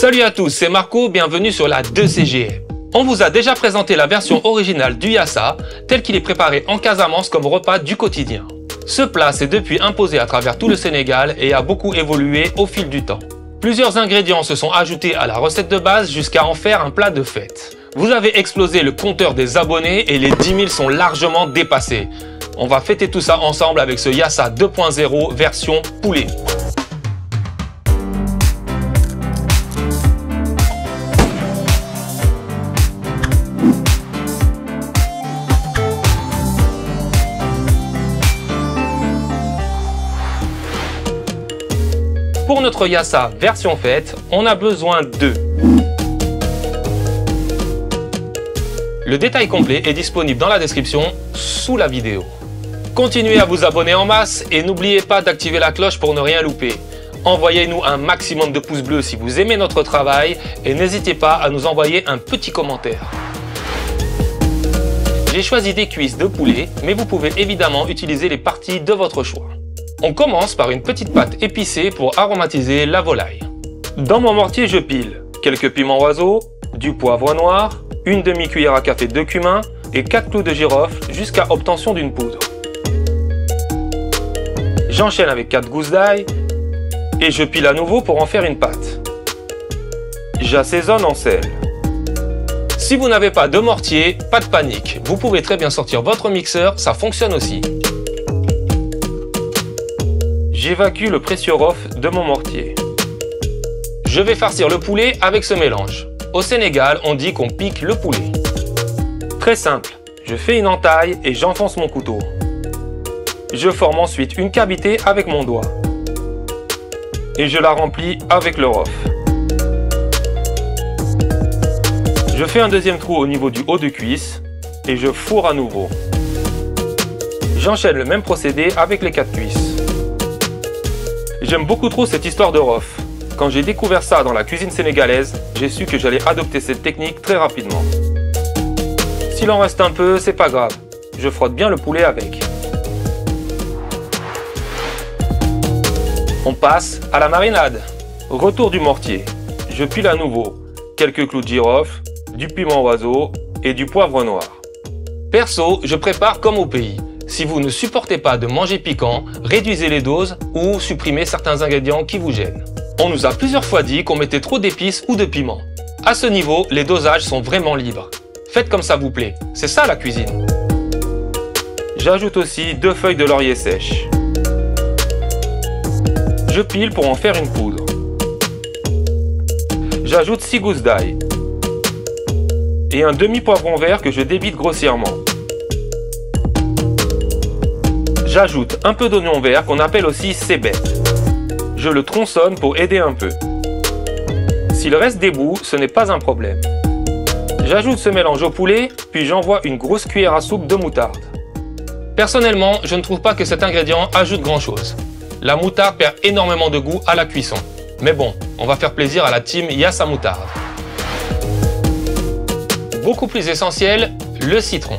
Salut à tous, c'est Marco, bienvenue sur la 2CGM. On vous a déjà présenté la version originale du yassa, tel qu'il est préparé en Casamance comme repas du quotidien. Ce plat s'est depuis imposé à travers tout le Sénégal et a beaucoup évolué au fil du temps. Plusieurs ingrédients se sont ajoutés à la recette de base jusqu'à en faire un plat de fête. Vous avez explosé le compteur des abonnés et les 10 000 sont largement dépassés. On va fêter tout ça ensemble avec ce yassa 2.0 version poulet. Pour notre yassa version fête, on a besoin de... Le détail complet est disponible dans la description sous la vidéo. Continuez à vous abonner en masse et n'oubliez pas d'activer la cloche pour ne rien louper. Envoyez-nous un maximum de pouces bleus si vous aimez notre travail et n'hésitez pas à nous envoyer un petit commentaire. J'ai choisi des cuisses de poulet, mais vous pouvez évidemment utiliser les parties de votre choix. On commence par une petite pâte épicée pour aromatiser la volaille. Dans mon mortier, je pile quelques piments oiseaux, du poivre noir, une demi-cuillère à café de cumin et 4 clous de girofle jusqu'à obtention d'une poudre. J'enchaîne avec 4 gousses d'ail et je pile à nouveau pour en faire une pâte. J'assaisonne en sel. Si vous n'avez pas de mortier, pas de panique, vous pouvez très bien sortir votre mixeur, ça fonctionne aussi. J'évacue le pressurov de mon mortier. Je vais farcir le poulet avec ce mélange. Au Sénégal, on dit qu'on pique le poulet. Très simple, je fais une entaille et j'enfonce mon couteau. Je forme ensuite une cavité avec mon doigt. Et je la remplis avec le rof. Je fais un deuxième trou au niveau du haut de cuisse et je fourre à nouveau. J'enchaîne le même procédé avec les 4 cuisses. J'aime beaucoup trop cette histoire de rof. Quand j'ai découvert ça dans la cuisine sénégalaise, j'ai su que j'allais adopter cette technique très rapidement. S'il en reste un peu, c'est pas grave. Je frotte bien le poulet avec. On passe à la marinade. Retour du mortier. Je pile à nouveau quelques clous de girofle, du piment oiseau et du poivre noir. Perso, je prépare comme au pays. Si vous ne supportez pas de manger piquant, réduisez les doses ou supprimez certains ingrédients qui vous gênent. On nous a plusieurs fois dit qu'on mettait trop d'épices ou de piment. À ce niveau, les dosages sont vraiment libres. Faites comme ça vous plaît, c'est ça la cuisine. J'ajoute aussi 2 feuilles de laurier sèches. Je pile pour en faire une poudre. J'ajoute 6 gousses d'ail. Et un demi-poivron vert que je débite grossièrement. J'ajoute un peu d'oignon vert qu'on appelle aussi cébette. Je le tronçonne pour aider un peu. S'il reste des bouts, ce n'est pas un problème. J'ajoute ce mélange au poulet, puis j'envoie une grosse cuillère à soupe de moutarde. Personnellement, je ne trouve pas que cet ingrédient ajoute grand chose. La moutarde perd énormément de goût à la cuisson. Mais bon, on va faire plaisir à la team Yassa Moutarde. Beaucoup plus essentiel, le citron.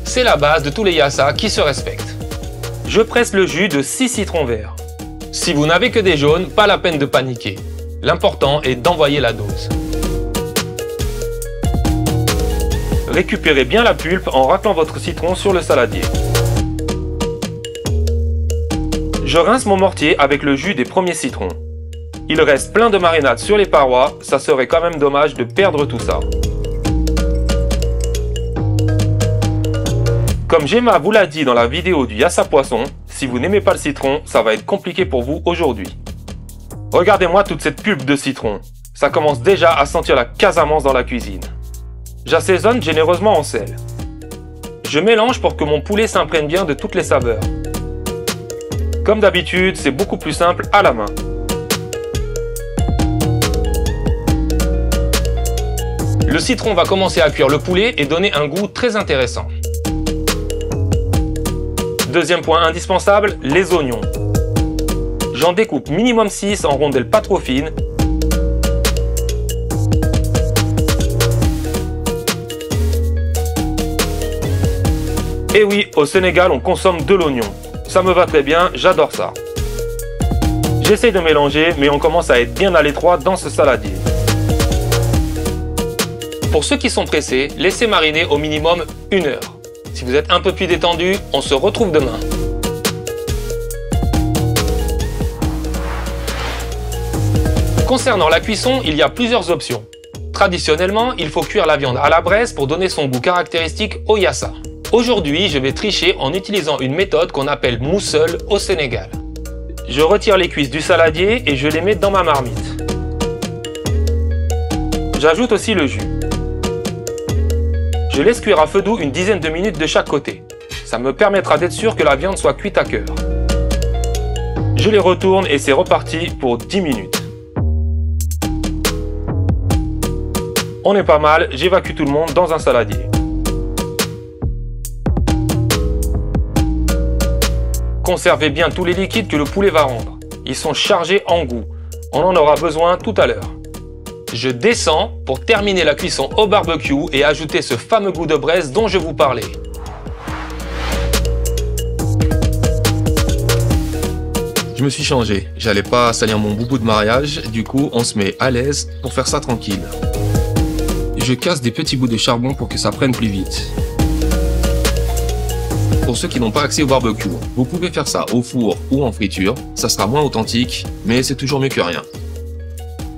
C'est la base de tous les yassa qui se respectent. Je presse le jus de 6 citrons verts. Si vous n'avez que des jaunes, pas la peine de paniquer. L'important est d'envoyer la dose. Récupérez bien la pulpe en raclant votre citron sur le saladier. Je rince mon mortier avec le jus des premiers citrons. Il reste plein de marinade sur les parois, ça serait quand même dommage de perdre tout ça. Comme Gemma vous l'a dit dans la vidéo du yassa poisson, si vous n'aimez pas le citron, ça va être compliqué pour vous aujourd'hui. Regardez-moi toute cette pulpe de citron. Ça commence déjà à sentir la Casamance dans la cuisine. J'assaisonne généreusement en sel. Je mélange pour que mon poulet s'imprègne bien de toutes les saveurs. Comme d'habitude, c'est beaucoup plus simple à la main. Le citron va commencer à cuire le poulet et donner un goût très intéressant. Deuxième point indispensable, les oignons. J'en découpe minimum 6 en rondelles pas trop fines. Et oui, au Sénégal, on consomme de l'oignon. Ça me va très bien, j'adore ça. J'essaye de mélanger, mais on commence à être bien à l'étroit dans ce saladier. Pour ceux qui sont pressés, laissez mariner au minimum 1 heure. Si vous êtes un peu plus détendu, on se retrouve demain. Concernant la cuisson, il y a plusieurs options. Traditionnellement, il faut cuire la viande à la braise pour donner son goût caractéristique au yassa. Aujourd'hui, je vais tricher en utilisant une méthode qu'on appelle mousseul au Sénégal. Je retire les cuisses du saladier et je les mets dans ma marmite. J'ajoute aussi le jus. Je laisse cuire à feu doux une dizaine de minutes de chaque côté. Ça me permettra d'être sûr que la viande soit cuite à cœur. Je les retourne et c'est reparti pour 10 minutes. On est pas mal, j'évacue tout le monde dans un saladier. Conservez bien tous les liquides que le poulet va rendre. Ils sont chargés en goût. On en aura besoin tout à l'heure. Je descends pour terminer la cuisson au barbecue et ajouter ce fameux goût de braise dont je vous parlais. Je me suis changé, j'allais pas salir mon boubou de mariage, du coup on se met à l'aise pour faire ça tranquille. Je casse des petits bouts de charbon pour que ça prenne plus vite. Pour ceux qui n'ont pas accès au barbecue, vous pouvez faire ça au four ou en friture, ça sera moins authentique, mais c'est toujours mieux que rien.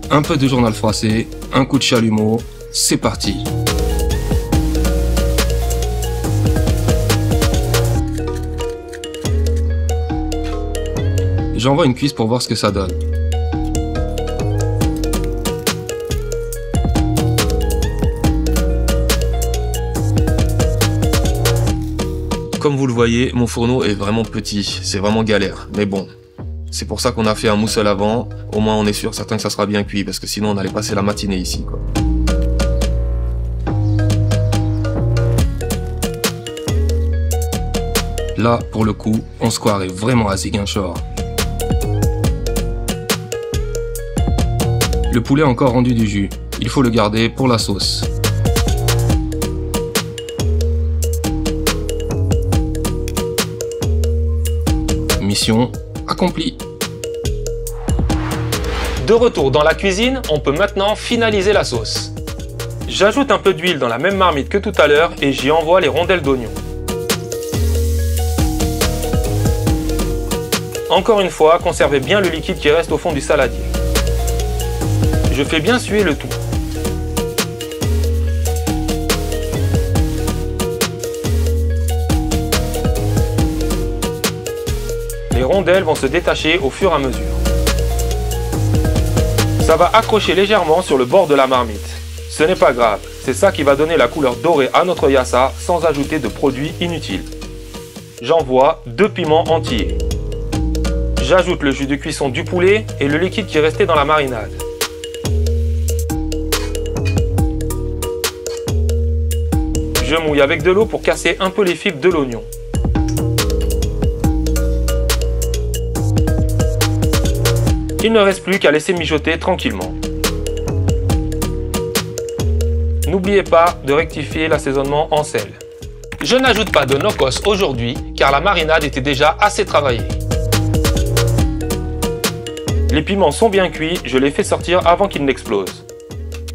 Un peu de journal froissé, un coup de chalumeau, c'est parti. J'envoie une cuisse pour voir ce que ça donne. Comme vous le voyez, mon fourneau est vraiment petit, c'est vraiment galère, mais bon. C'est pour ça qu'on a fait un mousseul avant, au moins on est sûr certain que ça sera bien cuit, parce que sinon on allait passer la matinée ici, quoi. Là, pour le coup, on se croirait vraiment à Ziguinchor. Le poulet a encore rendu du jus, il faut le garder pour la sauce. Mission accomplie. De retour dans la cuisine, on peut maintenant finaliser la sauce. J'ajoute un peu d'huile dans la même marmite que tout à l'heure et j'y envoie les rondelles d'oignon. Encore une fois, conservez bien le liquide qui reste au fond du saladier. Je fais bien suer le tout. Les rondelles vont se détacher au fur et à mesure. Ça va accrocher légèrement sur le bord de la marmite. Ce n'est pas grave, c'est ça qui va donner la couleur dorée à notre yassa sans ajouter de produits inutiles. J'envoie 2 piments entiers. J'ajoute le jus de cuisson du poulet et le liquide qui est resté dans la marinade. Je mouille avec de l'eau pour casser un peu les fibres de l'oignon. Il ne reste plus qu'à laisser mijoter tranquillement. N'oubliez pas de rectifier l'assaisonnement en sel. Je n'ajoute pas de nokos aujourd'hui car la marinade était déjà assez travaillée. Les piments sont bien cuits, je les fais sortir avant qu'ils n'explosent.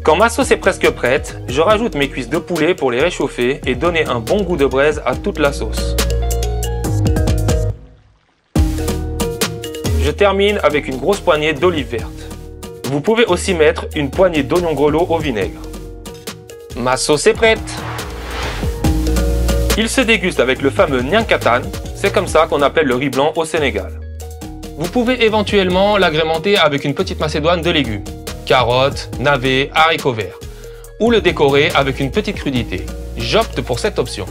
Quand ma sauce est presque prête, je rajoute mes cuisses de poulet pour les réchauffer et donner un bon goût de braise à toute la sauce. Je termine avec une grosse poignée d'olive verte. Vous pouvez aussi mettre une poignée d'oignons grelots au vinaigre. Ma sauce est prête. Il se déguste avec le fameux Niankatan, c'est comme ça qu'on appelle le riz blanc au Sénégal. Vous pouvez éventuellement l'agrémenter avec une petite macédoine de légumes, carottes, navets, haricots verts, ou le décorer avec une petite crudité. J'opte pour cette option.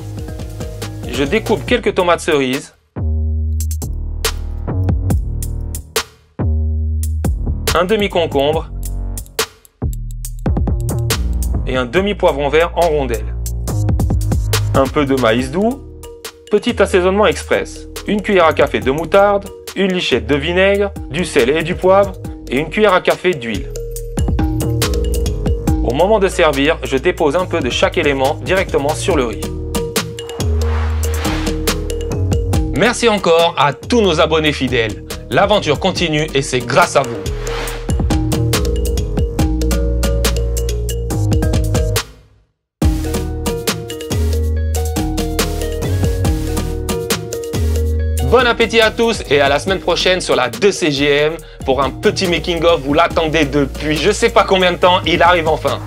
Je découpe quelques tomates cerises, un demi-concombre et un demi-poivron vert en rondelles. Un peu de maïs doux, petit assaisonnement express, une cuillère à café de moutarde, une lichette de vinaigre, du sel et du poivre et une cuillère à café d'huile. Au moment de servir, je dépose un peu de chaque élément directement sur le riz. Merci encore à tous nos abonnés fidèles. L'aventure continue et c'est grâce à vous. Bon appétit à tous et à la semaine prochaine sur la 2CGM pour un petit making of. Vous l'attendez depuis je sais pas combien de temps, il arrive enfin.